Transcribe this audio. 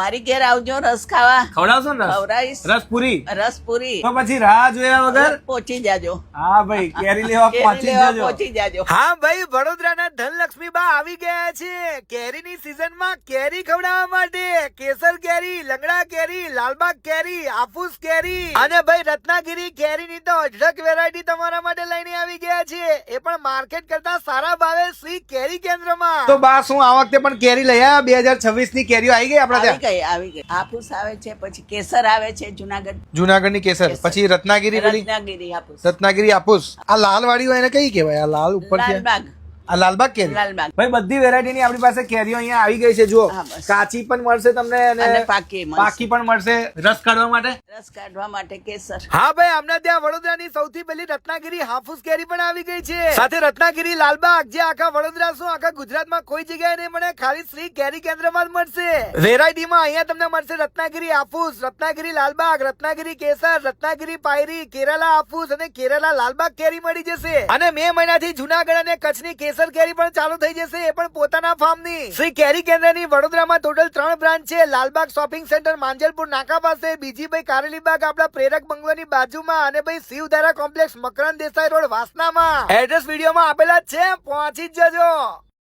મારી ઘેર આવજો રસ ખાવા. ખવડાવશો ને ખવડાવીશ. રસપુરી રસપુરી તો પછી રાહ જોયા વગર પહોંચી જાજો. હા ભાઈ કેરી લેવા કેરી પહોંચી લેવા જજો. પહોંચી જાજો. હા ભાઈ, વડોદરાના ધનલક્ષ્મી બા આવી ગયા છે કેરીની સીઝનમાં કેરી ખવડાવવા માટે. કેસર કેરી, લંગડા કેરી, લાલબાગ કેરી, આફૂસ કેરી અને ભાઈ રત્નાગીરી કેરીની તો અઢળક વેરાયટી તમારા માટે લઈને આવી ગયા છે, એ પણ માર્કેટ કરતા સારા ભાવે શ્રી કેરી કેન્દ્રમાં. તો બા શું આ વખતે પણ કેરી લઈ આવ્યા? 2026 ની કેરીઓ આવી ગઈ આપડા આવી ત્યાં? ગઈ આવી ગઈ. હાફૂસ આવે છે, પછી કેસર આવે છે જુનાગઢ. જુનાગઢની કેસર, પછી રત્નાગીરી પેલી રત્નાગીરી હાફૂસ. રત્નાગીરી આપુસ. આ લાલ વાળી હોય એને કઈ કહેવાય? આ લાલ ઉપર છે લાલબાગ. આ લાલબાગ કેરી. લાલબાગ. ભાઈ બધી વેરાયટીની આપણી પાસે કેરીઓ અહીંયા આવી ગઈ છે. જુઓ હા, બસ. કાચી પણ મળશે તમને અને અને પાકી મળશે. પાકી પણ મળશે. રસ કાઢવા માટે રસ કાઢવા માટે કેસર. હા ભાઈ, આમના ત્યાં વડોદરાની સૌથી પહેલી રત્નાગીરી હાફૂસ કેરી પણ આવી ગઈ છે, સાથે રત્નાગીરી લાલબાગ જે આખા વડોદરા શું આખા ગુજરાતમાં કોઈ જગ્યાએ નહીં મળે, ખાલી શ્રી કેરી કેન્દ્રમાં જ મળશે. વેરાયટીમાં અહીંયા તમને મળશે રત્નાગીરી હાફૂસ, રત્નાગીરી લાલબાગ, રત્નાગીરી કેસર, રત્નાગીરી પાયરી, કેરાલા હાફૂસ અને કેરાલા લાલબાગ કેરી મળી જશે. અને મે મહિનાથી જુનાગઢ અને કચ્છની કેસર કેરી પણ ચાલુ થઈ જશે, એ પણ પોતાના ફાર્મની. શ્રી કેરી કેન્દ્રની વડોદરામાં ટોટલ 3 બ્રાન્ચ છે. લાલબાગ શોપિંગ સેન્ટર માંજલપુર નાકા પાસે, બીજી ભાઈ કારેલીબાગ આપડા પ્રેરક બંગલોની બાજુમાં, અને ભાઈ શિવધારા કોમ્પ્લેક્સ મકરંદ દેસાઈ રોડ વાસનામાં. એડ્રેસ વિડીયોમાં આપેલા જ છે, પહોંચી જ જજો.